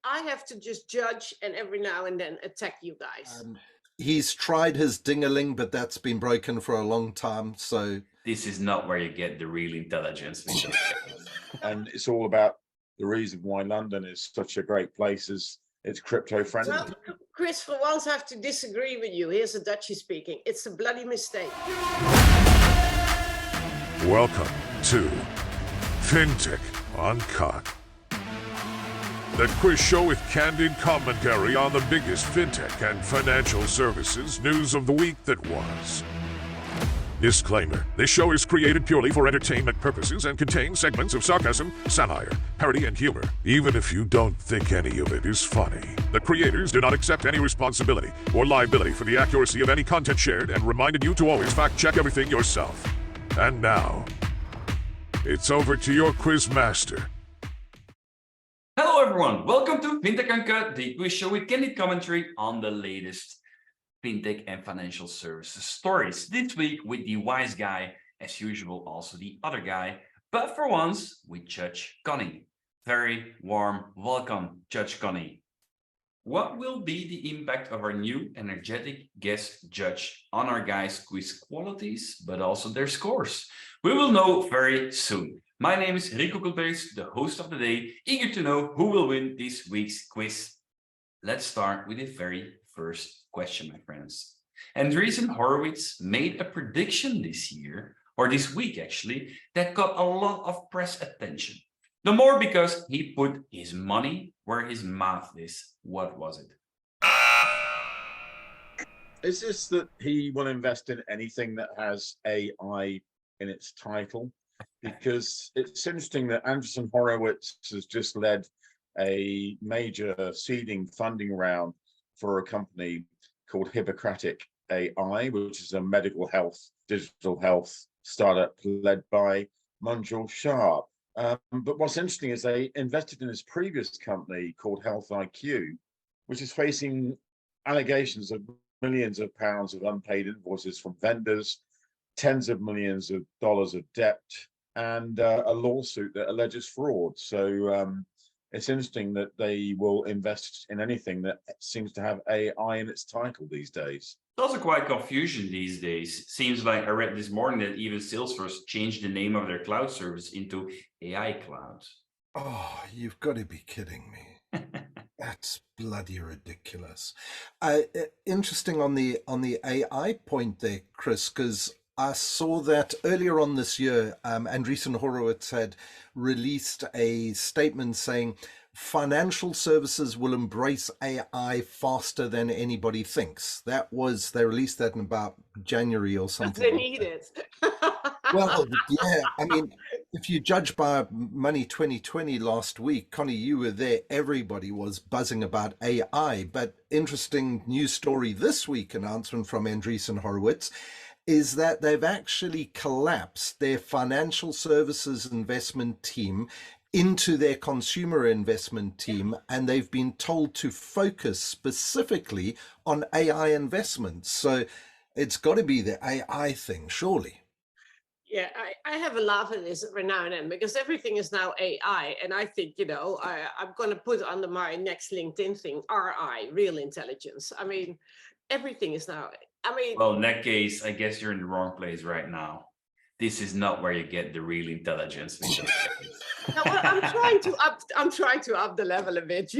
have to just judge and every now and then attack you guys. He's tried his ding-a-ling, but that's been broken for a long time. So this is not where you get the real intelligence. And it's all about the reason why London is such a great place is it's crypto friendly. Well, Chris, for once I have to disagree with you. Here's a Dutchie speaking. It's a bloody mistake. Welcome to Fintech Uncut, the quiz show with candid commentary on the biggest fintech and financial services news of the week that was. Disclaimer: this show is created purely for entertainment purposes and contains segments of sarcasm, satire, parody, and humor. Even if you don't think any of it is funny, the creators do not accept any responsibility or liability for the accuracy of any content shared and reminded you to always fact-check everything yourself. And now, it's over to your quiz master. Hello everyone, welcome to Fintech Uncut, the quiz show with candid commentary on the latest fintech and financial services stories. This week with the wise guy, as usual, also the other guy, but for once with Judge Conny. Very warm welcome, Judge Conny. What will be the impact of our new energetic guest judge on our guys' quiz qualities, but also their scores? We will know very soon. My name is RIK DIDN'T SING, the host of the day, eager to know who will win this week's quiz. Let's start with the very first question, my friends. Andreessen Horowitz made a prediction this year, or this week actually, that got a lot of press attention. The more because he put his money where his mouth is. What was it? Is this that he will invest in anything that has AI in its title? Because it's interesting that Andreessen Horowitz has just led a major seeding funding round for a company called Hippocratic AI, which is a medical health, digital health startup led by Manjul Shah. But what's interesting is they invested in his previous company called Health IQ, which is facing allegations of millions of pounds of unpaid invoices from vendors, tens of millions of dollars of debt, and a lawsuit that alleges fraud. So it's interesting that they will invest in anything that seems to have AI in its title these days. It's also quite confusion these days. Seems like I read this morning that even Salesforce changed the name of their cloud service into AI Cloud. Oh, you've got to be kidding me. That's bloody ridiculous. Interesting on the AI point there, Chris, because I saw that earlier on this year, Andreessen Horowitz had released a statement saying financial services will embrace AI faster than anybody thinks. They released that in about January or something. They need it. Well, yeah, I mean, if you judge by Money 2020 last week, Conny, you were there, everybody was buzzing about AI. But interesting news story this week, announcement from Andreessen Horowitz, is that they've actually collapsed their financial services investment team into their consumer investment team, and they've been told to focus specifically on AI investments. So it's got to be the AI thing, surely. Yeah, I have a laugh at this every now and then because everything is now AI. And I think, I'm going to put under my next LinkedIn thing, RI, real intelligence. I mean, everything is now, well, in that case, I guess you're in the wrong place right now. This is not where you get the real intelligence. No, well, I'm trying to up the level a bit,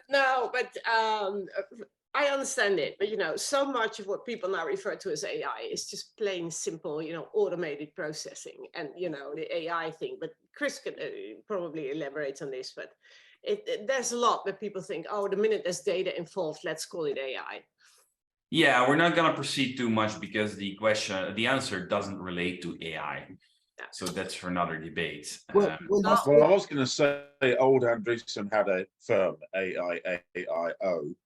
No, but I understand it. But, so much of what people now refer to as AI is just plain simple, automated processing and, the AI thing. But Chris can probably elaborate on this, but there's a lot that people think, oh, the minute there's data involved, let's call it AI. Yeah, we're not going to proceed too much because the answer doesn't relate to AI. So that's for another debate. Well, I was going to say old Andreessen had a firm, AIAIO.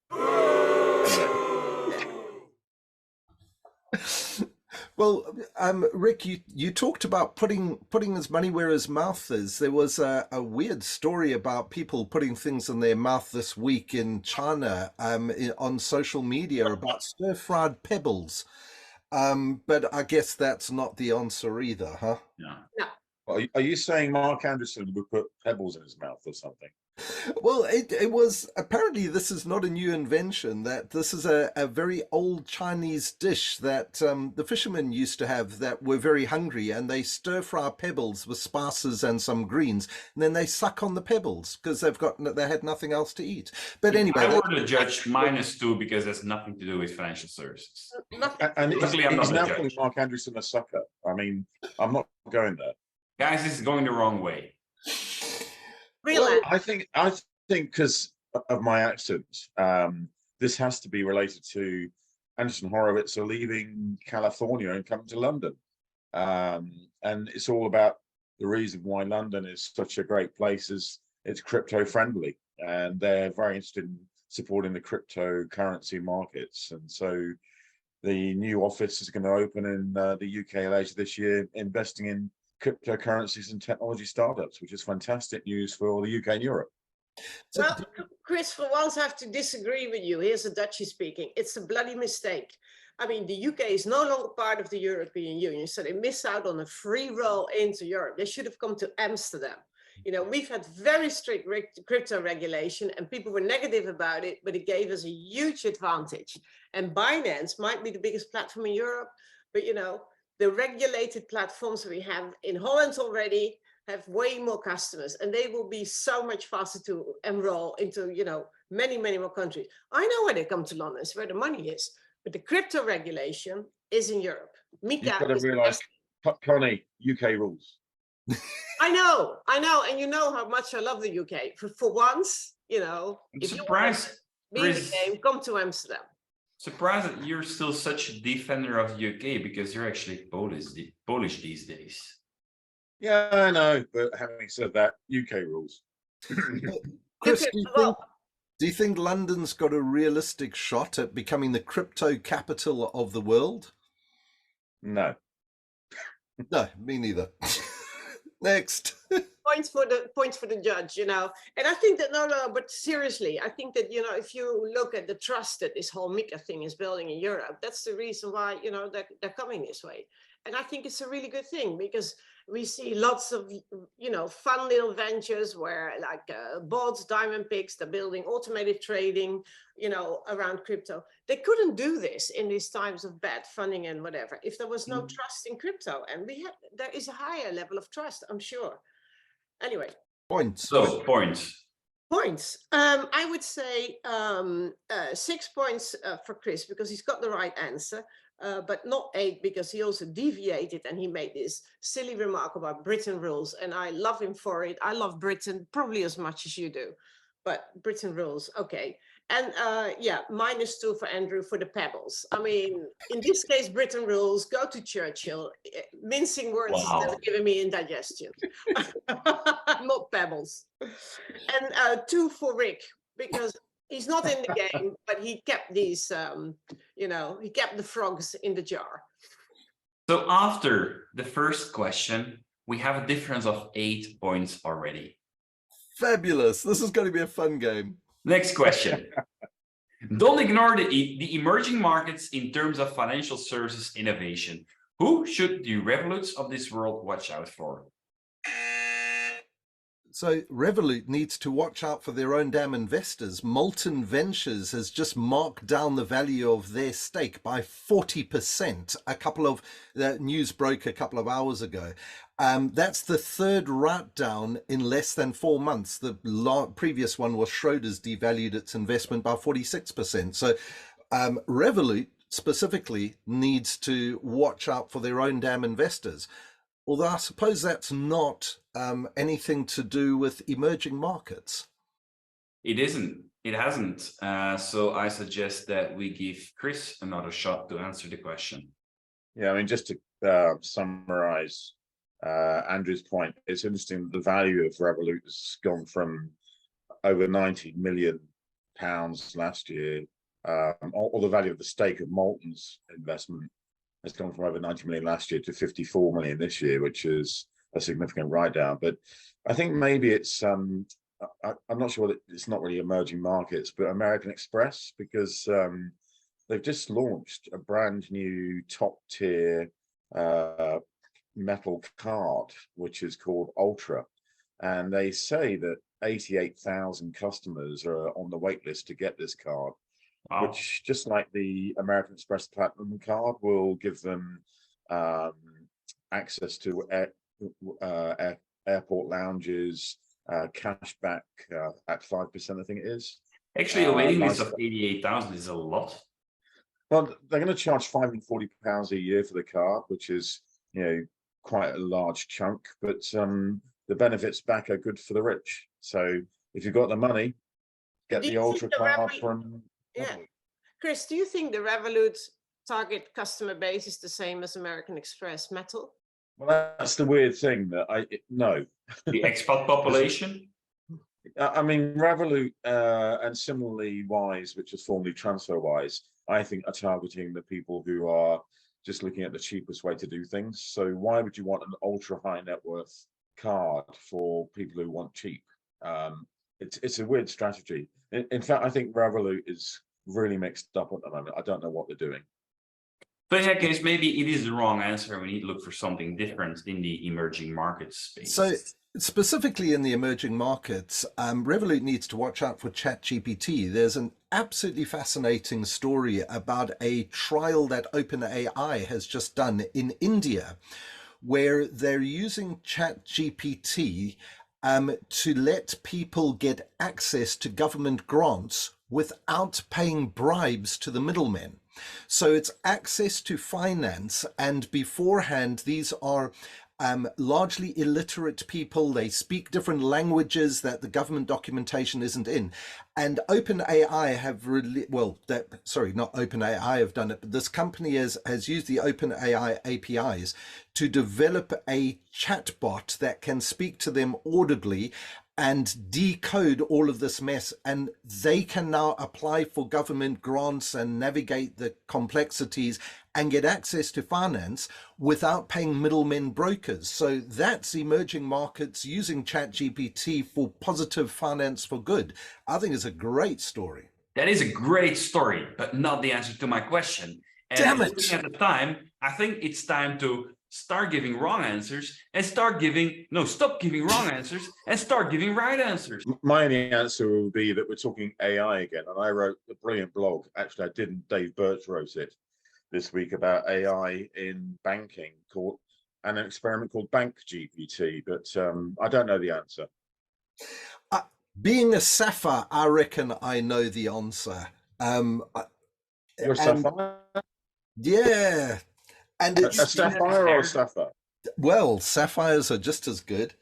Well, Rick, you talked about putting his money where his mouth is. There was a weird story about people putting things in their mouth this week in China on social media about stir-fried pebbles. But I guess that's not the answer either, huh? No. Are you saying Mark Andreessen would put Pebbles in his mouth or something? Well, it was apparently this is not a new invention, that this is a very old Chinese dish that the fishermen used to have that were very hungry, and they stir fry pebbles with spices and some greens, and then they suck on the pebbles because they had nothing else to eat. But anyway, I were the judge, -2 because there's nothing to do with financial services. And Luckily, I'm he's not the now judge. calling Mark Andreessen a sucker. I mean, I'm not going there. Guys, this is going the wrong way. Relax. I think because of my accent, this has to be related to Andreessen Horowitz are leaving California and coming to London, and it's all about the reason why London is such a great place is it's crypto friendly, and they're very interested in supporting the cryptocurrency markets, and so the new office is going to open in the UK later this year, investing in cryptocurrencies and technology startups, which is fantastic news for the UK and Europe. Well, Chris, for once I have to disagree with you. Here's a Dutchie speaking. It's a bloody mistake. I mean, the UK is no longer part of the European Union, so they miss out on a free roll into Europe. They should have come to Amsterdam. You know, we've had very strict crypto regulation and people were negative about it, but it gave us a huge advantage. And Binance might be the biggest platform in Europe, but you know, the regulated platforms we have in Holland already have way more customers, and they will be so much faster to enroll into, you know, many, many more countries. I know where they come to London, it's where the money is, but the crypto regulation is in Europe. Mika, you've got to realize, Connie, UK rules. I know, and you know how much I love the UK. For once, you know, I'm if surprised, you want to be in the game, come to Amsterdam. Surprised that you're still such a defender of the UK because you're actually Polish these days. Yeah, I know, but having said that, UK rules. Chris, do you think London's got a realistic shot at becoming the crypto capital of the world? No. No, me neither. Next. Points for the judge, you know. And I think that no, but seriously, I think that, you know, if you look at the trust that this whole Mika thing is building in Europe, that's the reason why, you know, they're coming this way. And I think it's a really good thing because we see lots of, you know, fun little ventures where like bots, diamond picks, they're building automated trading, you know, around crypto. They couldn't do this in these times of bad funding and whatever if there was no trust in crypto. And there is a higher level of trust, I'm sure. Anyway. Points. So, points. Points. I would say 6 points for Chris because he's got the right answer. But not 8 because he also deviated and he made this silly remark about Britain rules, and I love him for it. I love Britain probably as much as you do, but Britain rules, okay. And yeah, -2 for Andrew for the Pebbles. I mean, in this case, Britain rules, go to Churchill. Mincing words instead of giving me indigestion. Not Pebbles. And 2 for Rick, because he's not in the game, but he kept these, you know, he kept the frogs in the jar. So after the first question, we have a difference of 8 points already. Fabulous. This is going to be a fun game. Next question. Don't ignore the emerging markets in terms of financial services innovation. Who should the Revoluts of this world watch out for? So Revolut needs to watch out for their own damn investors. Molten Ventures has just marked down the value of their stake by 40%. A couple of news broke a couple of hours ago. That's the third write down in less than 4 months. The previous one was Schroders devalued its investment by 46%. So Revolut specifically needs to watch out for their own damn investors. Although I suppose that's not anything to do with emerging markets. It isn't. It hasn't. So I suggest that we give Chris another shot to answer the question. Yeah, I mean, just to summarize Andrew's point, it's interesting that the value of Revolut has gone from over £90 million last year, or the value of the stake of Molten's investment has gone from over 90 million last year to 54 million this year, which is a significant write down. But I think maybe it's I'm not sure that it's not really emerging markets, but American Express, because they've just launched a brand new top tier metal card, which is called Ultra. And they say that 88,000 customers are on the wait list to get this card, which, just like the American Express Platinum card, will give them access to airport lounges, cash back at 5%, I think it is. Actually, a waiting list of 88,000 is a lot. Well, they're going to charge £540 a year for the card, which is, quite a large chunk. But the benefits back are good for the rich. So if you've got the money, get the Ultra card from. Yeah, Chris, do you think the Revolut target customer base is the same as American Express Metal? Well, that's the weird thing that no. The expat population? I mean, Revolut and similarly Wise, which is formerly TransferWise, I think are targeting the people who are just looking at the cheapest way to do things. So why would you want an ultra high net worth card for people who want cheap? It's a weird strategy. In fact, I think Revolut is really mixed up at the moment. I don't know what they're doing. But in that case, maybe it is the wrong answer. We need to look for something different in the emerging markets space. So specifically in the emerging markets, Revolut needs to watch out for ChatGPT. There's an absolutely fascinating story about a trial that OpenAI has just done in India, where they're using ChatGPT to let people get access to government grants without paying bribes to the middlemen. So it's access to finance, and beforehand, these are largely illiterate people. They speak different languages that the government documentation isn't in. And OpenAI have not OpenAI have done it, but this company has used the OpenAI APIs to develop a chatbot that can speak to them audibly and decode all of this mess, and they can now apply for government grants and navigate the complexities and get access to finance without paying middlemen brokers. So that's emerging markets using ChatGPT for positive finance for good. I think it's a great story. That is a great story, but not the answer to my question. And damn it! Looking at the time, I think it's time to start giving wrong answers and stop giving wrong answers and start giving right answers. My only answer will be that we're talking AI again. And I wrote a brilliant blog. Actually, I didn't. Dave Birch wrote it this week about AI in banking, called an experiment called Bank GPT. But I don't know the answer. Being a Sapphire, I reckon I know the answer. You're a Sapphire? Yeah. And it's a Sapphire or a Sapphire? Well, sapphires are just as good.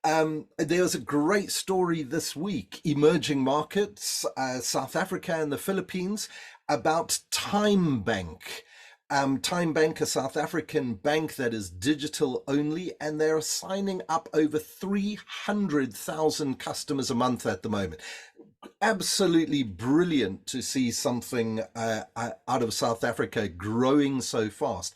There was a great story this week, emerging markets, South Africa and the Philippines, about Timebank. Timebank, a South African bank that is digital only, and they're signing up over 300,000 customers a month at the moment. Absolutely brilliant to see something out of South Africa growing so fast.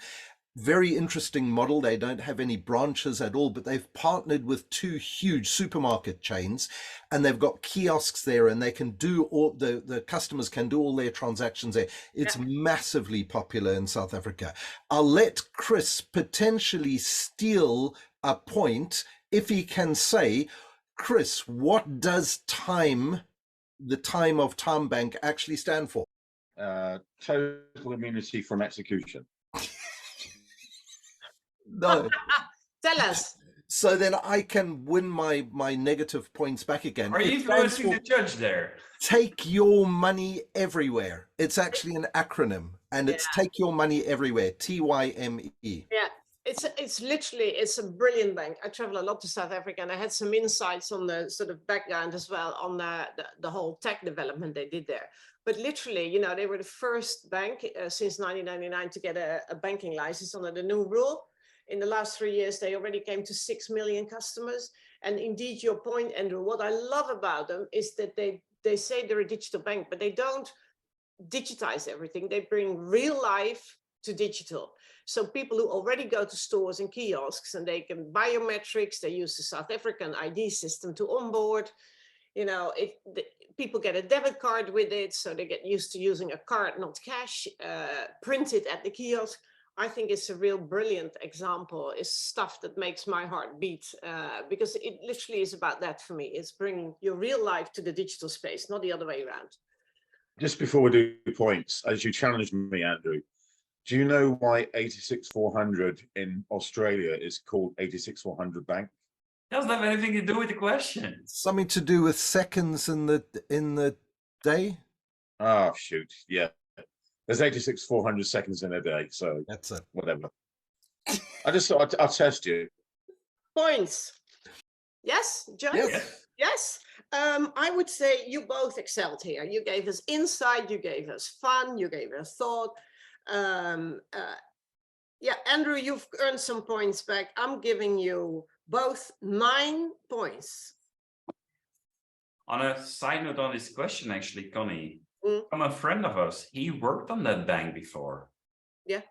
Very interesting model. They don't have any branches at all, but they've partnered with two huge supermarket chains, and they've got kiosks there, and they can do all the customers can do all their transactions there. It's massively popular in South Africa. I'll let Chris potentially steal a point if he can say, Chris, what does the time of Timebank actually stand for? Total immunity from execution. No. Tell us. So then I can win my negative points back again. Are you influencing the judge there? Take your money everywhere. It's actually an acronym, and it's take your money everywhere. TYME. Yeah. It's a brilliant bank. I travel a lot to South Africa, and I had some insights on the sort of background as well on the whole tech development they did there. But literally, they were the first bank since 1999 to get a banking license under the new rule. In the last 3 years, they already came to 6 million customers. And indeed, your point, Andrew, what I love about them is that they say they're a digital bank, but they don't digitize everything. They bring real life to digital. So people who already go to stores and kiosks, and they can biometrics, they use the South African ID system to onboard. People get a debit card with it, so they get used to using a card, not cash, printed at the kiosk. I think it's a real brilliant example, is stuff that makes my heart beat, because it literally is about that for me. It's bringing your real life to the digital space, not the other way around. Just before we do points, as you challenged me, Andrew, do you know why 86400 in Australia is called 86400 Bank? Doesn't have anything to do with the question. Something to do with seconds in the day? Oh, shoot. Yeah. There's 86400 seconds in a day, so That's it. whatever. I just thought I'll test you. Points. Yes, Judge? Yes. Yes. I would say you both excelled here. You gave us insight, you gave us fun, you gave us thought. Yeah, Andrew, you've earned some points back. I'm giving you both 9 points. On a side note on this question, actually, Conny, Mm. from a friend of us, he worked on that bank before. Yeah.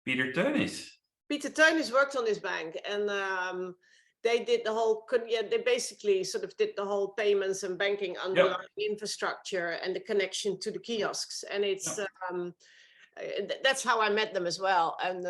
Peter Teunis. Peter Teunis worked on this bank, and they did the whole, they basically sort of did the whole payments and banking underlying infrastructure and the connection to the kiosks. And it's, that's how I met them as well. And,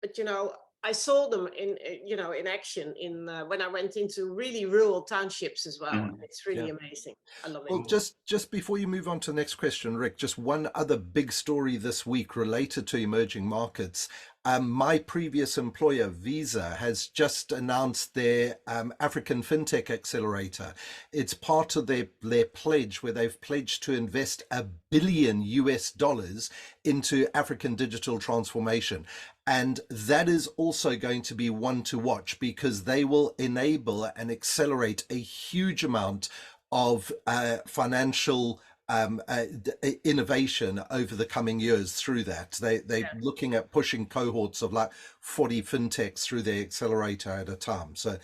but, you know, I saw them in, you know, in action in when I went into really rural townships as well. Mhm. It's really amazing. I love it. Well, just before you move on to the next question, Rick, just one other big story this week related to emerging markets. My previous employer, Visa, has just announced their African Fintech Accelerator. It's part of their pledge, where they've pledged to invest $1 billion into African digital transformation. And that is also going to be one to watch, because they will enable and accelerate a huge amount of financial innovation over the coming years through that. They're looking at pushing cohorts of like 40 fintechs through their accelerator at a time. So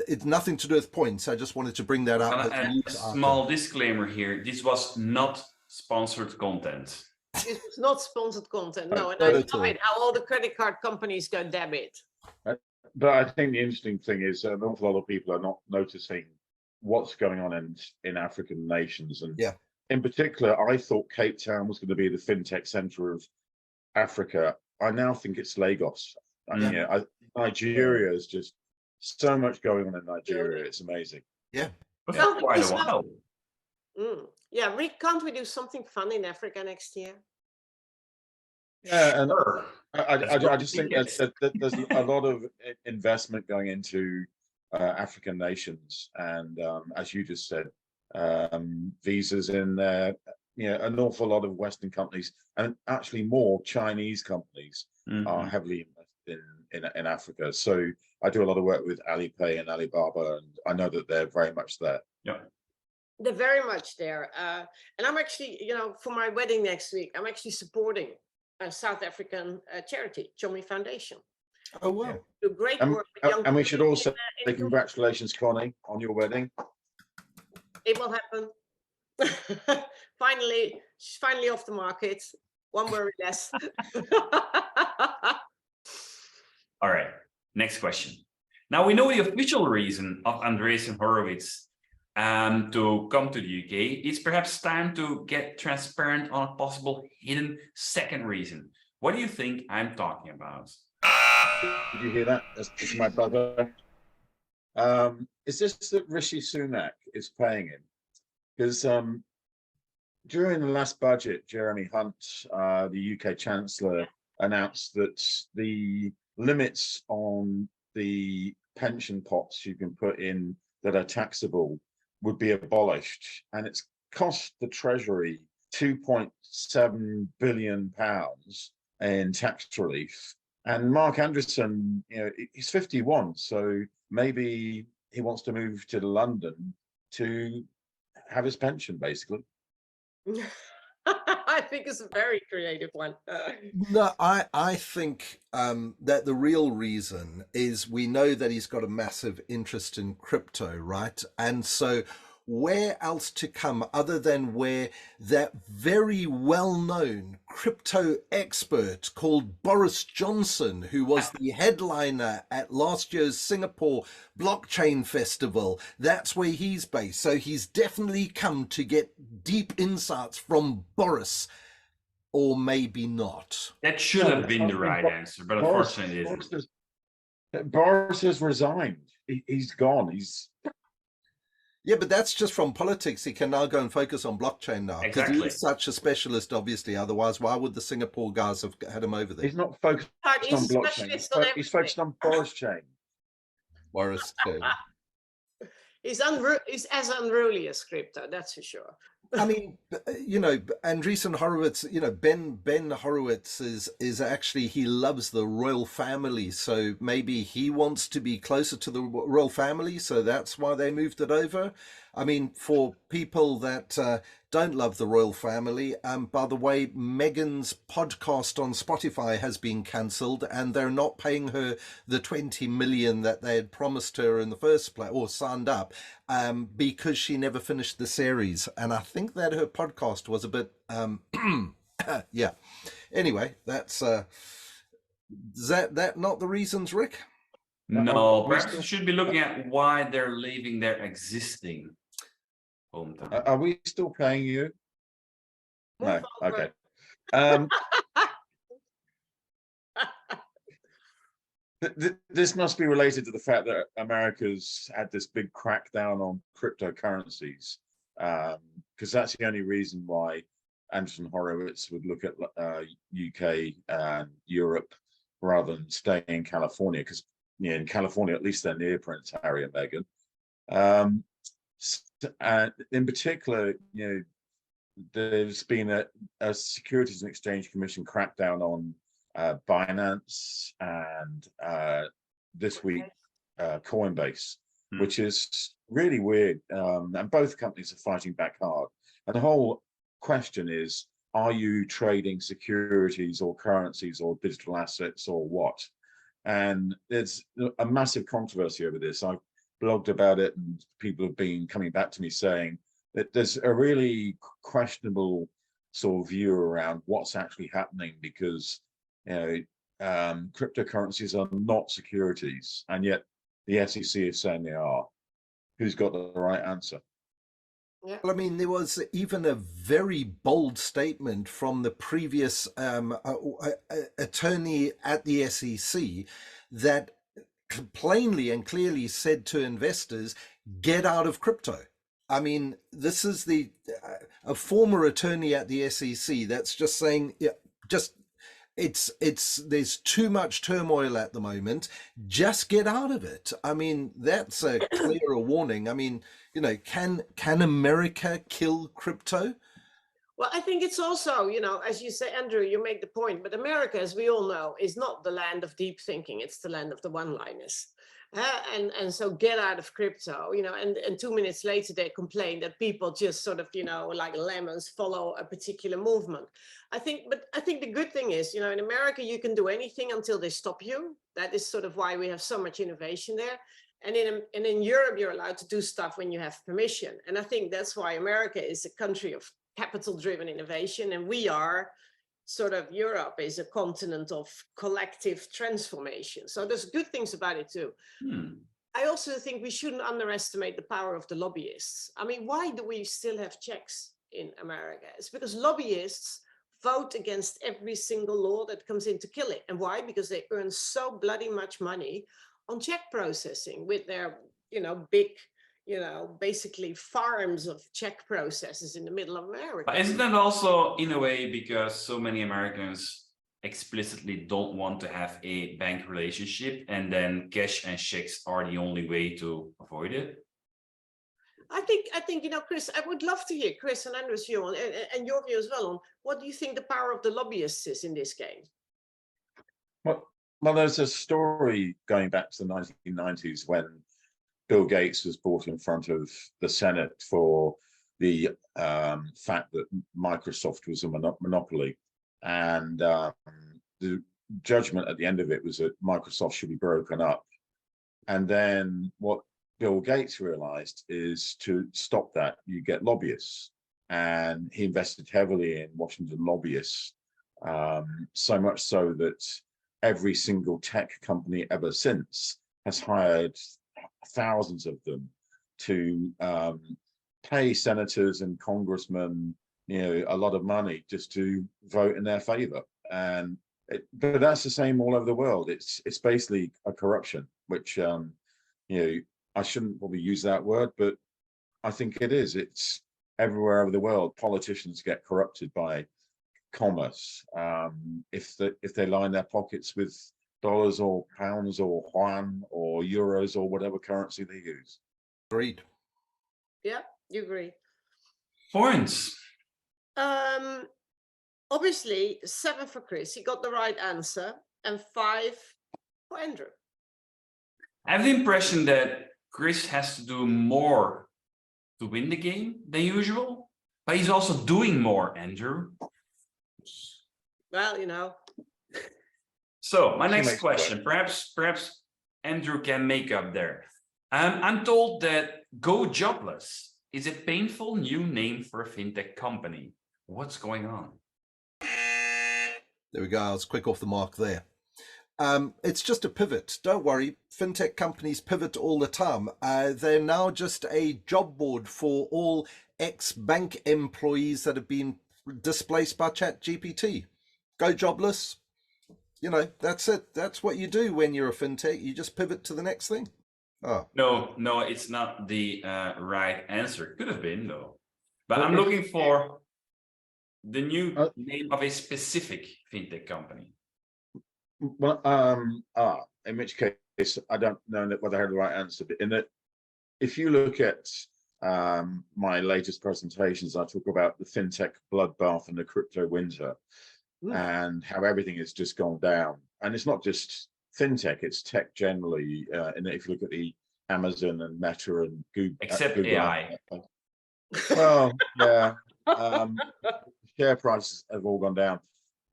it's nothing to do with points. I just wanted to bring that up. A small disclaimer here. This was not sponsored content. This was not sponsored content, no. And Not I at love all. it how all the credit card companies go debit. But I think the interesting thing is an awful lot of people are not noticing what's going on in African nations. And in particular, I thought Cape Town was going to be the fintech center of Africa. I now think it's Lagos. Nigeria is just so much going on in Nigeria. It's amazing. But for quite a while. Yeah, Rick, can't we do something fun in Africa next year? Yeah, and Sure. I just think that there's a lot of investment going into African nations, and as you just said, visas in there. An awful lot of Western companies, and actually more Chinese companies, are heavily invested in Africa. So I do a lot of work with Alipay and Alibaba, and I know that they're very much there. Yeah. They're very much there. And I'm actually, you know, for my wedding next week, I'm actually supporting a South African charity, Chomi Foundation. Oh, wow. Do great work with young And we should people also in, say congratulations, Conny, on your wedding. It will happen. Finally, she's finally off the market. One worry less. All right, next question. Now we know the official reason of Andreessen Horowitz to come to the UK. It's perhaps time to get transparent on a possible hidden second reason. What do you think I'm talking about? Did you hear that? That's my brother. Is this that Rishi Sunak is paying him? Because during the last budget, Jeremy Hunt, the UK Chancellor, announced that the limits on the pension pots you can put in that are taxable would be abolished, and it's cost the Treasury £2.7 billion in tax relief. And Mark Andreessen, he's 51, so maybe he wants to move to London to have his pension, basically. I think it's a very creative one. No, I think that the real reason is we know that he's got a massive interest in crypto, right? And so where else to come other than where that very well-known crypto expert called Boris Johnson, who was the headliner at last year's Singapore Blockchain Festival, that's where he's based. So he's definitely come to get deep insights from Boris. or maybe not? That should have been the right answer, but unfortunately it isn't. Boris has resigned. He's gone. Yeah, but that's just from politics. He can now go and focus on blockchain now. Because Exactly. he's such a specialist, obviously. Otherwise, why would the Singapore guys have had him over there? He's not focused on blockchain. He's focused on Boris chain. Boris chain. He's as unruly as crypto, that's for sure. I mean, you know, Andreessen Horowitz, you know, Ben Horowitz is actually, he loves the royal family. So maybe he wants to be closer to the royal family. So that's why they moved it over. I mean, for people that don't love the royal family, by the way, Meghan's podcast on Spotify has been cancelled, and they're not paying her the 20 million that they had promised her in the first place, or signed up, because she never finished the series. And I think that her podcast was a bit, yeah. Anyway, that's is that not the reasons, Rick? No, perhaps we should be looking at why they're leaving their existing hometown. Are we still paying you? No. Okay. This must be related to the fact that America's had this big crackdown on cryptocurrencies, because that's the only reason why Andreessen Horowitz would look at UK and Europe rather than stay in California, because in California, at least they're near Prince Harry and Meghan. In particular, there's been a Securities and Exchange Commission crackdown on Binance and this week Coinbase, which is really weird. And both companies are fighting back hard. And the whole question is, are you trading securities or currencies or digital assets or what? And there's a massive controversy over this. I've blogged about it, and people have been coming back to me saying that there's a really questionable sort of view around what's actually happening, because cryptocurrencies are not securities, and yet the SEC is saying they are. Who's got the right answer? Yeah. Well, I mean, there was even a very bold statement from the previous attorney at the SEC that plainly and clearly said to investors, get out of crypto. I mean, this is a former attorney at the SEC that's just saying, there's too much turmoil at the moment. Just get out of it. I mean, that's a clear warning. I mean, can America kill crypto? Well, I think it's also, as you say, Andrew, you make the point, but America, as we all know, is not the land of deep thinking. It's the land of the one-liners. And so get out of crypto, and 2 minutes later, they complain that people just sort of, like lemons follow a particular movement. I think the good thing is, in America, you can do anything until they stop you. That is sort of why we have so much innovation there. And in Europe, you're allowed to do stuff when you have permission. And I think that's why America is a country of capital-driven innovation. And we are sort of, Europe is a continent of collective transformation. So there's good things about it too. I also think we shouldn't underestimate the power of the lobbyists. I mean, why do we still have checks in America? It's because lobbyists vote against every single law that comes in to kill it. And why? Because they earn so bloody much money on check processing with their, big, basically farms of check processes in the middle of America. But isn't that also in a way because so many Americans explicitly don't want to have a bank relationship, and then cash and checks are the only way to avoid it? I think, Chris, I would love to hear Chris and Andrew's view on, and your view as well on what do you think the power of the lobbyists is in this game? Well, there's a story going back to the 1990s when Bill Gates was brought in front of the Senate for the fact that Microsoft was a monopoly. And the judgment at the end of it was that Microsoft should be broken up. And then what Bill Gates realized is to stop that, you get lobbyists. And he invested heavily in Washington lobbyists, so much so that every single tech company ever since has hired thousands of them to pay senators and congressmen a lot of money just to vote in their favor. And but that's the same all over the world. It's basically a corruption, which I shouldn't probably use that word, but I think it is. It's everywhere over the world. Politicians get corrupted by commerce. If they line their pockets with dollars or pounds or yuan or euros or whatever currency they use. Agreed. Yeah, you agree. Points. Obviously 7 for Chris, he got the right answer, and 5 for Andrew. I have the impression that Chris has to do more to win the game than usual, but he's also doing more, Andrew. Well, So my next question, perhaps Andrew can make up there. I'm told that Go Jobless is a painful new name for a fintech company. What's going on? There we go. I was quick off the mark there. It's just a pivot. Don't worry. Fintech companies pivot all the time. They're now just a job board for all ex-bank employees that have been displaced by ChatGPT. Go Jobless. That's it. That's what you do when you're a fintech. You just pivot to the next thing. Oh. No, it's not the right answer. Could have been, though. But I'm looking for the new name of a specific fintech company. Well, in which case, I don't know whether I had the right answer. But in that, if you look at my latest presentations, I talk about the fintech bloodbath and the crypto winter, and how everything has just gone down. And it's not just fintech; it's tech generally. And if you look at the Amazon and Meta and Google, Except Google, AI. Well, yeah. Share prices have all gone down.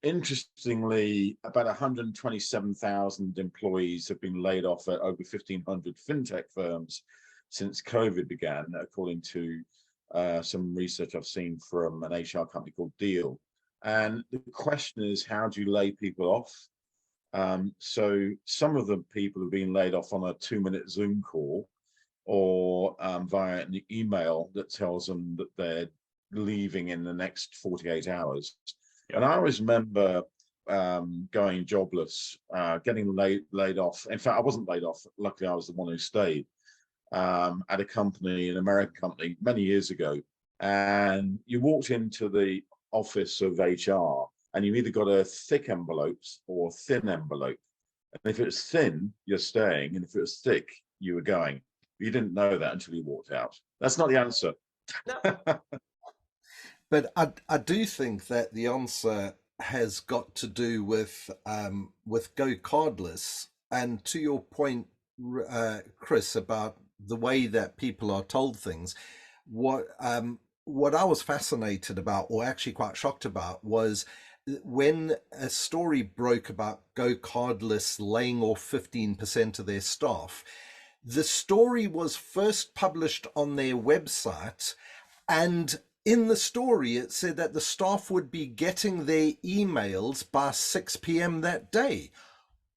Interestingly, about 127,000 employees have been laid off at over 1,500 fintech firms since COVID began, according to some research I've seen from an HR company called Deal. And the question is, how do you lay people off? So some of the people have been laid off on a 2-minute Zoom call or via an email that tells them that they're leaving in the next 48 hours. Yep. And I always remember going jobless, getting laid off. In fact, I wasn't laid off. Luckily, I was the one who stayed at a company, an American company, many years ago. And you walked into the office of HR and you either got a thick envelope or a thin envelope. And if it was thin, you're staying. And if it was thick, you were going. You didn't know that until you walked out. That's not the answer. No. But I do think that the answer has got to do with GoCardless. And to your point, Chris, about the way that people are told things, what I was fascinated about, or actually quite shocked about, was when a story broke about GoCardless laying off 15% of their staff. The story was first published on their website, and in the story, it said that the staff would be getting their emails by 6 p.m. that day.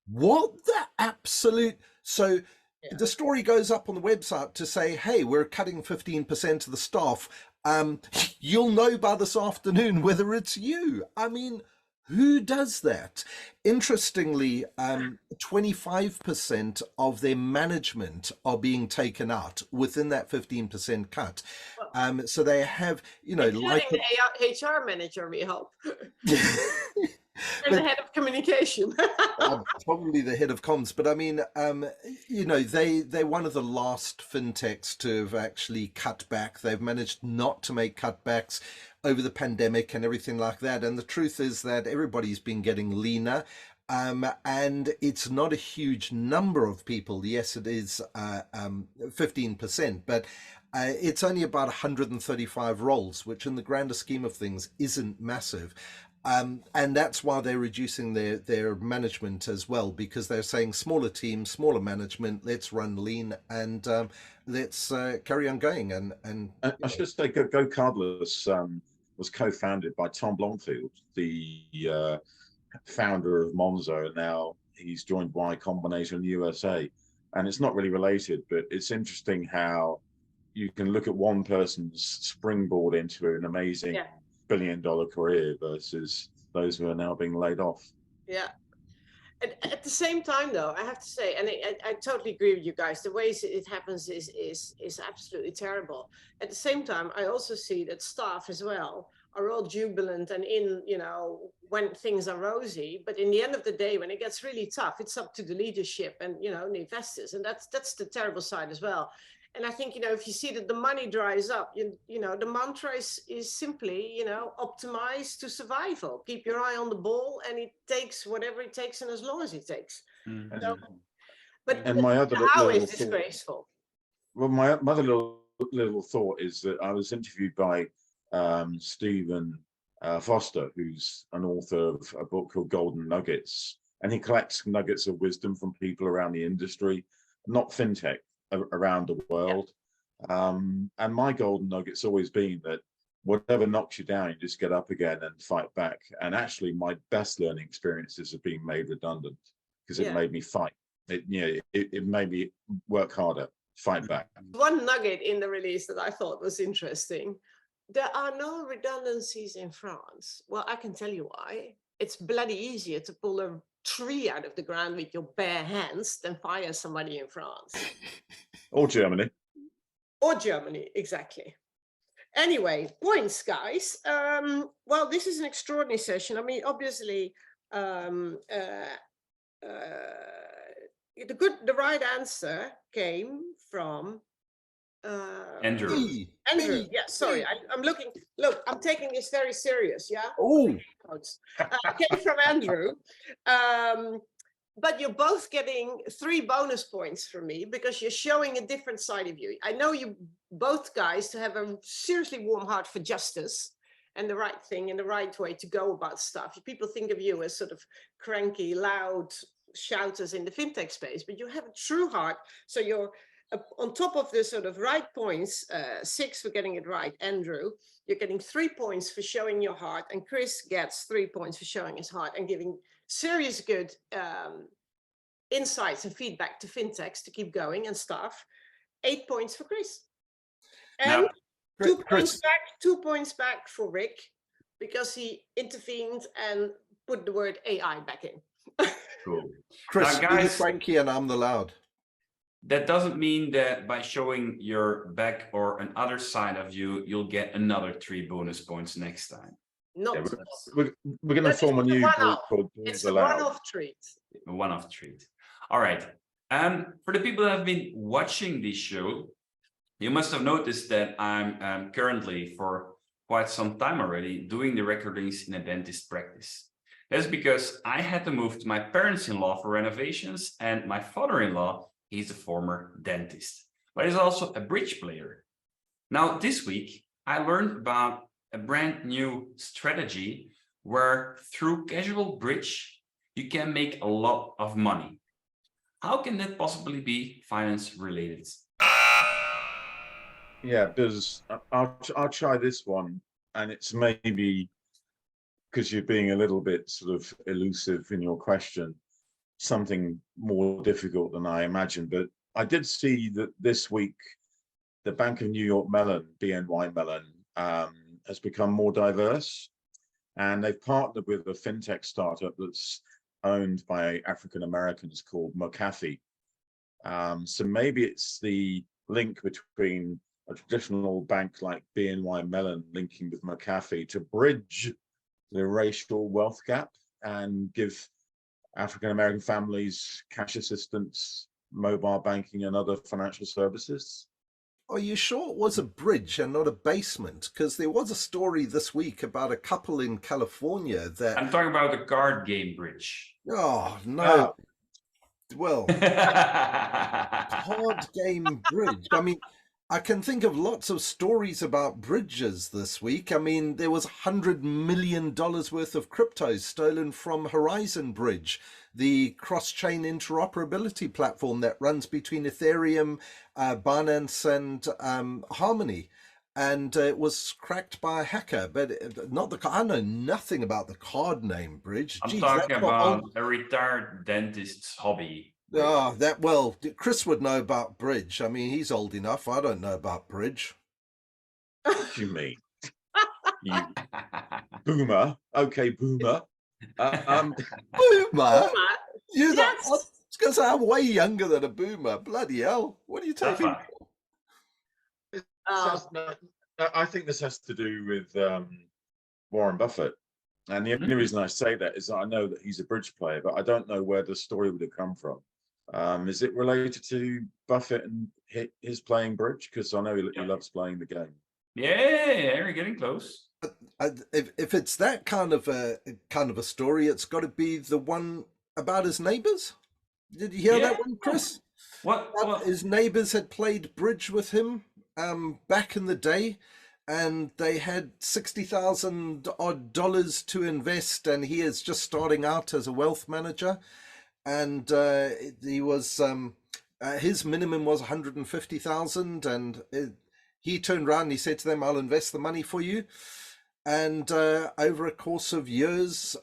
What the absolute... So the story goes up on the website to say, hey, we're cutting 15% of the staff. You'll know by this afternoon whether it's you. I mean, who does that? Interestingly, 25% of their management are being taken out within that 15% cut. So they have, like the HR manager, we hope. And the head of communication. Probably the head of comms. But I mean, they're one of the last fintechs to have actually cut back. They've managed not to make cutbacks over the pandemic and everything like that. And the truth is that everybody's been getting leaner. And it's not a huge number of people. Yes, it is 15%, but it's only about 135 roles, which in the grander scheme of things isn't massive. And that's why they're reducing their management as well, because they're saying smaller teams, smaller management, let's run lean and let's carry on going. And I should say GoCardless was co-founded by Tom Blomfield, the founder of Monzo, and now he's joined Y Combinator in the USA. And it's not really related, but it's interesting how you can look at one person's springboard into an amazing multi-billion-dollar career versus those who are now being laid off. Yeah. And at the same time, though, I have to say, and I totally agree with you guys, the ways it happens is absolutely terrible. At the same time, I also see that staff as well are all jubilant and in, you know, when things are rosy. But in the end of the day, when it gets really tough, it's up to the leadership and, you know, the investors. And that's the terrible side as well. And I think, you know, if you see that the money dries up, you know, the mantra is simply, you know, optimize to survival. Keep your eye on the ball, and it takes whatever it takes and as long as it takes. Mm-hmm. So, but And my other how little is disgraceful? Well, my other little thought is that I was interviewed by Stephen Foster, who's an author of a book called Golden Nuggets, and he collects nuggets of wisdom from people around the industry, not fintech, around the world. Yeah. And my golden nugget's always been that whatever knocks you down, you just get up again and fight back. And actually, my best learning experiences have been made redundant because it made me fight. It made me work harder, fight back. One nugget in the release that I thought was interesting: there are no redundancies in France. Well, I can tell you why. It's bloody easier to pull a tree out of the ground with your bare hands than fire somebody in France. Or Germany. Or Germany, exactly. Anyway, points, guys. Well, this is an extraordinary session. I mean, obviously, the right answer came from Andrew. Andrew, yeah, sorry, I'm looking. Look, I'm taking this very serious, yeah? Oh. Came from Andrew. But you're both getting 3 bonus points from me because you're showing a different side of you. I know you both guys to have a seriously warm heart for justice and the right thing and the right way to go about stuff. People think of you as sort of cranky, loud shouters in the fintech space, but you have a true heart. So you're on top of the sort of right points, 6 for getting it right, Andrew. You're getting 3 points for showing your heart, and Chris gets 3 points for showing his heart and giving serious good insights and feedback to fintechs to keep going and stuff. 8 points for Chris. And now, 2 points back for Rick because he intervened and put the word AI back in. Cool. Chris, now, guys, Frankie and I'm the loud. That doesn't mean that by showing your back or another side of you, you'll get another 3 bonus points next time. Not we're going to form a new group called It's a one-off treat. A one-off treat. All right. For the people that have been watching this show, you must have noticed that I'm currently, for quite some time already, doing the recordings in a dentist practice. That's because I had to move to my parents-in-law for renovations, and my father-in-law, he's a former dentist, but he's also a bridge player. Now, this week, I learned about a brand new strategy where through casual bridge, you can make a lot of money. How can that possibly be finance related? Yeah, because I'll try this one, and it's maybe because you're being a little bit sort of elusive in your question, something more difficult than I imagined. But I did see that this week, the Bank of New York Mellon, BNY Mellon, has become more diverse, and they've partnered with a fintech startup that's owned by African Americans called McAfee. So maybe it's the link between a traditional bank like BNY Mellon linking with McAfee to bridge the racial wealth gap and give African American families cash assistance, mobile banking, and other financial services. Are you sure it was a bridge and not a basement? Because there was a story this week about a couple in California that... I'm talking about the card game bridge. Oh, no. Well, card game bridge. I mean, I can think of lots of stories about bridges this week. I mean, there was $100 million worth of cryptos stolen from Horizon Bridge, the cross-chain interoperability platform that runs between Ethereum, Binance, and Harmony. And it was cracked by a hacker, but not the. I know nothing about the card name bridge. I'm talking about a retired dentist's hobby. Oh, well, Chris would know about bridge. I mean, he's old enough. I don't know about bridge. What do you mean? You boomer. Okay, boomer. Boomer? Boomer. You're not. Yes. I was going to say, I'm way younger than a boomer. Bloody hell. What are you taking? I think this has to do with Warren Buffett. And the only reason I say that is that I know that he's a bridge player, but I don't know where the story would have come from. Is it related to Buffett and his playing bridge? Because I know he loves playing the game. Yeah, you're getting close. If it's that kind of a story, it's got to be the one about his neighbours. Did you hear that one, Chris? What? His neighbours had played bridge with him back in the day, and they had $60,000 to invest, and he is just starting out as a wealth manager, and he was his minimum was 150,000, and he turned around and he said to them, "I'll invest the money for you," and over a course of years,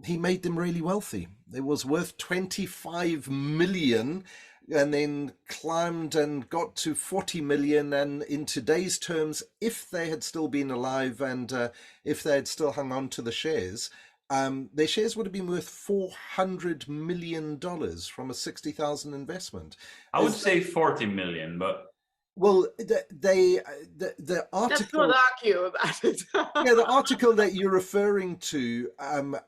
he made them really wealthy. It was worth 25 million. And then climbed and got to 40 million. And in today's terms, if they had still been alive and if they had still hung on to the shares, their shares would have been worth $400 million from a 60,000 investment. I would say 40 million, but well, the article. Let's not argue about it. Yeah, the article that you're referring to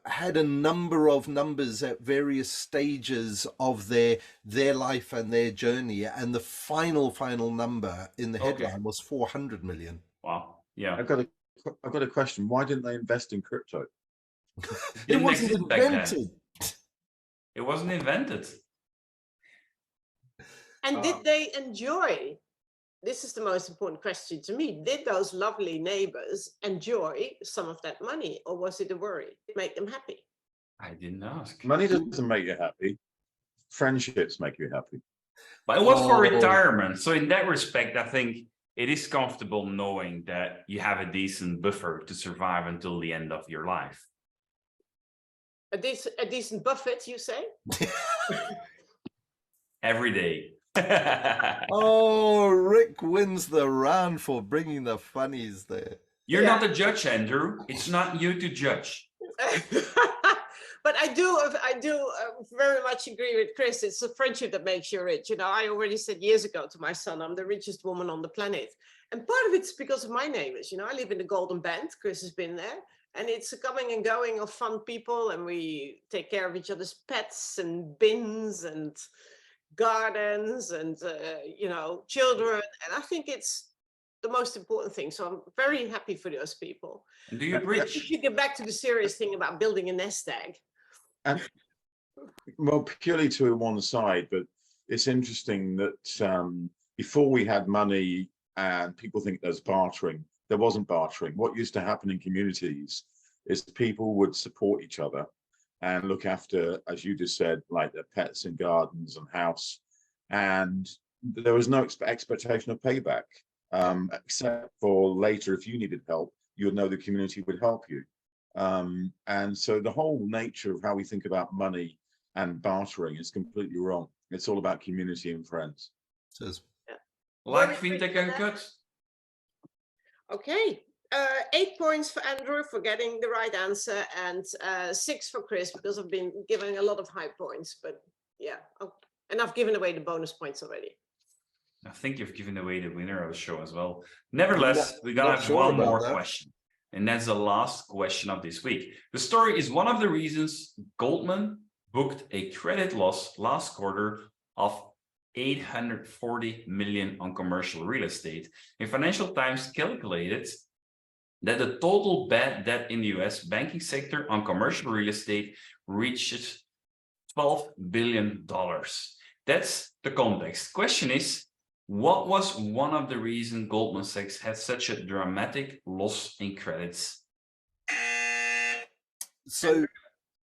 had a number of numbers at various stages of their life and their journey, and the final number in the headline was 400 million. Wow. Yeah. I've got a question. Why didn't they invest in crypto? It wasn't invented. It wasn't invented. And did they enjoy? This is the most important question to me. Did those lovely neighbors enjoy some of that money, or was it a worry? It made them happy? I didn't ask. Money doesn't make you happy. Friendships make you happy. But it was for retirement. So in that respect, I think it is comfortable knowing that you have a decent buffer to survive until the end of your life. A decent buffet, you say? Every day. Oh, Rick wins the round for bringing the funnies there. You're not the judge, Andrew. It's not you to judge. But I do very much agree with Chris. It's a friendship that makes you rich. You know, I already said years ago to my son, I'm the richest woman on the planet. And part of it's because of my neighbors. You know, I live in the Golden Band. Chris has been there. And it's a coming and going of fun people. And we take care of each other's pets and bins and gardens and, you know, children. And I think it's the most important thing. So I'm very happy for those people. And do you bridge? We should get back to the serious thing about building a nest egg. And well, purely to one side, but it's interesting that before we had money and people think there's bartering, there wasn't bartering. What used to happen in communities is people would support each other and look after, as you just said, like their pets and gardens and house. And there was no expectation of payback, except for later, if you needed help, you would know the community would help you. And so the whole nature of how we think about money and bartering is completely wrong. It's all about community and friends. Like Fintech Uncut. Okay. 8 points for Andrew for getting the right answer, and 6 for Chris because I've been giving a lot of high points. But yeah, and I've given away the bonus points already. I think you've given away the winner of the show as well. Nevertheless, we're gonna have one more question, and that's the last question of this week. The story is one of the reasons Goldman booked a credit loss last quarter of 840 million on commercial real estate. And Financial Times calculated that the total bad debt in the US banking sector on commercial real estate reaches $12 billion. That's the context. Question is, what was one of the reasons Goldman Sachs had such a dramatic loss in credits? So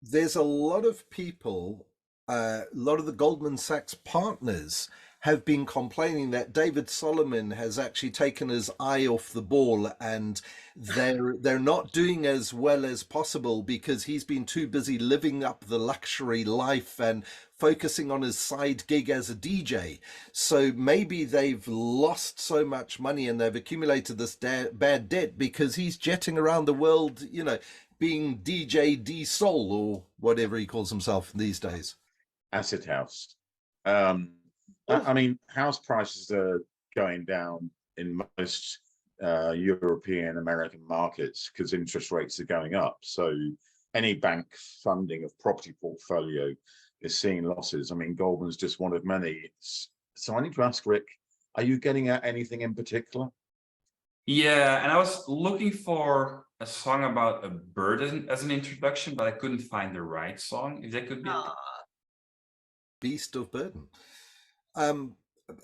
there's a lot of people, a lot of the Goldman Sachs partners have been complaining that David Solomon has actually taken his eye off the ball, and they're not doing as well as possible because he's been too busy living up the luxury life and focusing on his side gig as a DJ. So maybe they've lost so much money and they've accumulated this bad debt because he's jetting around the world, you know, being DJ D Soul or whatever he calls himself these days. Acid house. I mean, house prices are going down in most European American markets because interest rates are going up. So any bank funding of property portfolio is seeing losses. I mean, Goldman's just one of many. So I need to ask Rick, are you getting at anything in particular? Yeah, and I was looking for a song about a bird as an introduction, but I couldn't find the right song. If that could be Beast of burden.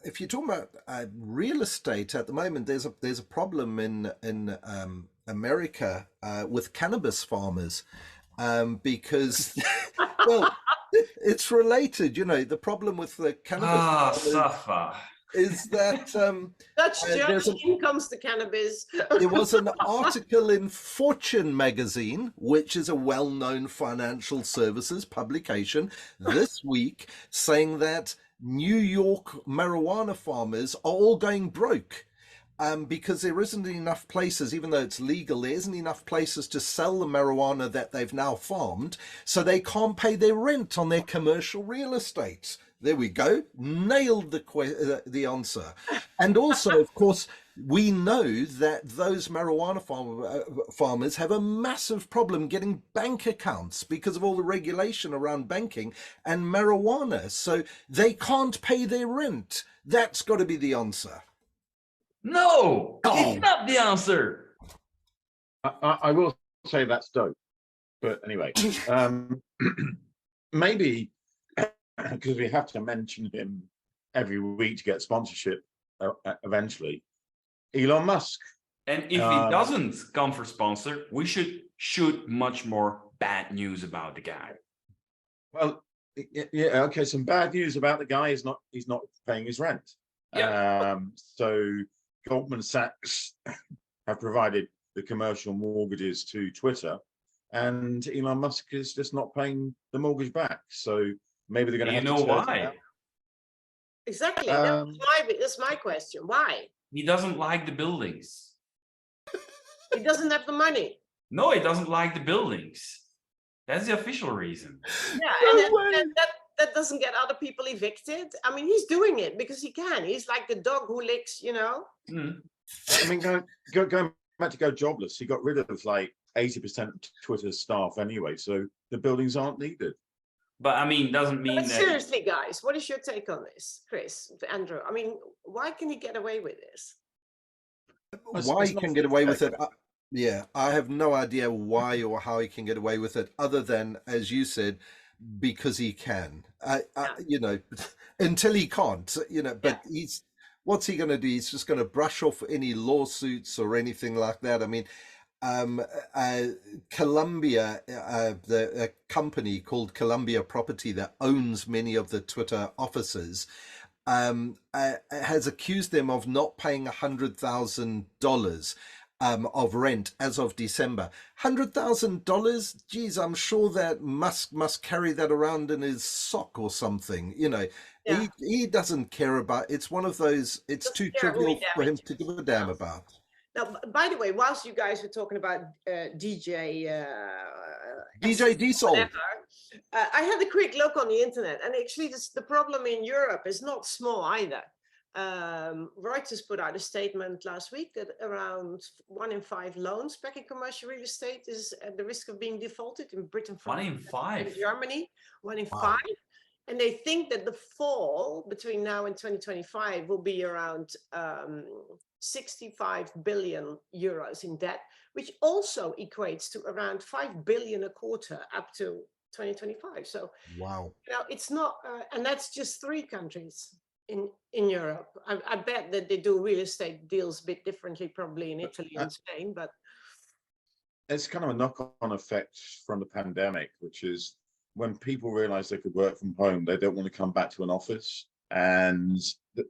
If you're talking about real estate at the moment, there's a problem in America with cannabis farmers because well, it's related. You know, the problem with the cannabis Safa. is that in comes the cannabis. there was an article in Fortune magazine, which is a well-known financial services publication, this week, saying that New York marijuana farmers are all going broke because there isn't enough places, even though it's legal, there isn't enough places to sell the marijuana that they've now farmed, so they can't pay their rent on their commercial real estate. There we go. Nailed the answer. And also, of course, we know that those marijuana farmers have a massive problem getting bank accounts because of all the regulation around banking and marijuana. So they can't pay their rent. That's got to be the answer. No, it's not the answer. I will say that's dope. But anyway, maybe because we have to mention him every week to get sponsorship eventually, Elon Musk. And if he doesn't come for sponsor, we should shoot much more bad news about the guy. Well, yeah, okay, some bad news about the guy is he's not paying his rent. Yeah. So Goldman Sachs have provided the commercial mortgages to Twitter, and Elon Musk is just not paying the mortgage back. So maybe they're going to have to. You know why? Exactly. That's my question. Why? He doesn't like the buildings. He doesn't have the money. No, he doesn't like the buildings. That's the official reason. Yeah, and that doesn't get other people evicted. I mean, he's doing it because he can. He's like the dog who licks, you know. Mm. I mean, going back to go jobless, he got rid of like 80% of Twitter's staff anyway, so the buildings aren't needed. But I mean, doesn't mean but that. Seriously, guys, what is your take on this, Chris, Andrew? I mean, why can he get away with this? Why he can get away with it? Yeah, I have no idea why or how he can get away with it, other than, as you said, because he can. You know, until he can't. You know, but what's he going to do? He's just going to brush off any lawsuits or anything like that. I mean, Columbia, a company called Columbia Property that owns many of the Twitter offices, has accused them of not paying $100,000 of rent as of December. $100,000? Geez, I'm sure that Musk must carry that around in his sock or something. You know, he doesn't care about. It's one of those. It's too trivial for him to give a damn about. Now, by the way, whilst you guys were talking about DJ D-Soul, I had a quick look on the internet, and actually the problem in Europe is not small either. Reuters put out a statement last week that around 1 in 5 loans back in commercial real estate is at the risk of being defaulted in Britain, France, 1 in 5, in Germany, 1 in 5. And they think that the fall between now and 2025 will be around 65 billion euros in debt, which also equates to around 5 billion a quarter up to 2025. So, wow, you know, it's not, and that's just 3 countries in Europe. I bet that they do real estate deals a bit differently, probably in Italy and Spain, but it's kind of a knock-on effect from the pandemic, which is when people realize they could work from home, they don't want to come back to an office. And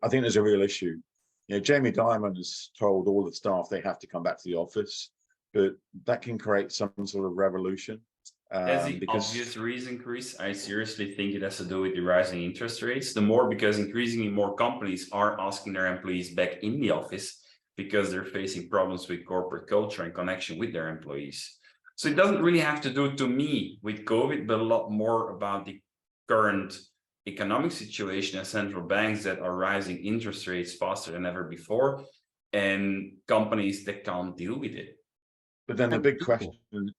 I think there's a real issue. You know, Jamie Dimon has told all the staff they have to come back to the office, but that can create some sort of revolution. That's the Because obvious reason, Chris. I seriously think it has to do with the rising interest rates. The more, because increasingly more companies are asking their employees back in the office because they're facing problems with corporate culture and connection with their employees. So it doesn't really have to do, to me, with COVID, but a lot more about the current economic situation and central banks that are rising interest rates faster than ever before, and companies that can't deal with it. But then the big question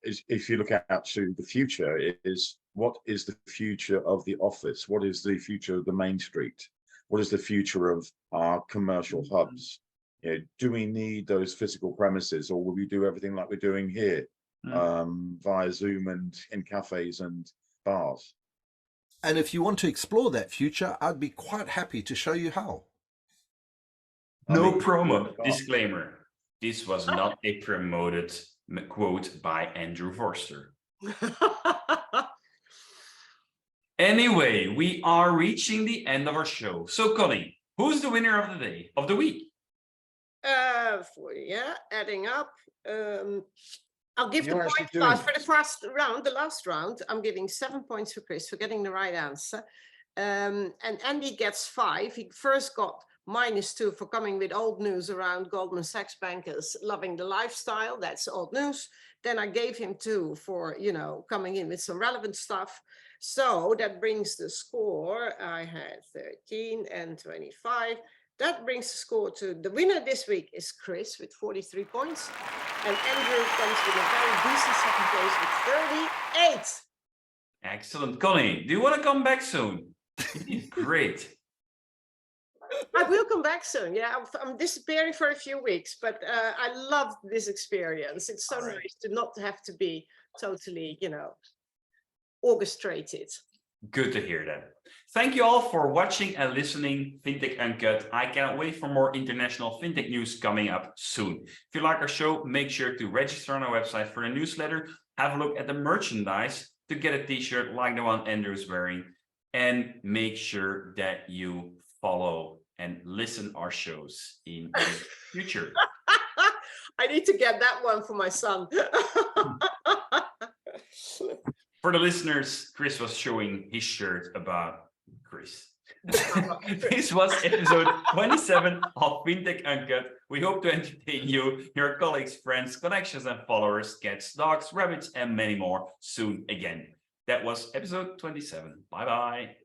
is, if you look out to the future, is what is the future of the office? What is the future of the main street? What is the future of our commercial hubs? You know, do we need those physical premises, or will we do everything like we're doing here, via Zoom and in cafes and bars? And if you want to explore that future, I'd be quite happy to show you how. No promo. Disclaimer. This was not a promoted quote by Andrew Forster. Anyway, we are reaching the end of our show. So, Conny, who's the winner of the day, of the week? Adding up. I'll give the point for the first round, the last round. I'm giving 7 points for Chris for getting the right answer. And Andy gets 5. He first got -2 for coming with old news around Goldman Sachs bankers loving the lifestyle. That's old news. Then I gave him 2 for, you know, coming in with some relevant stuff. So that brings the score. I had 13 and 25. That brings the score to the winner this week is Chris with 43 points. And Andrew comes with a very decent second place with 38. Excellent. Conny, do you want to come back soon? Great. I will come back soon. Yeah, I'm disappearing for a few weeks, but I love this experience. It's so nice to not have to be totally, you know, orchestrated. Good to hear that. Thank you all for watching and listening Fintech Uncut. I cannot wait for more international fintech news coming up soon. If you like our show, make sure to register on our website for the newsletter. Have a look at the merchandise to get a t-shirt like the one Andrew's wearing. And make sure that you follow and listen our shows in the future. I need to get that one for my son. For the listeners, Chris was showing his shirt about Chris. This was episode 27 of Fintech Uncut. We hope to entertain you, your colleagues, friends, connections, and followers, cats, dogs, rabbits, and many more soon again. That was episode 27. Bye-bye.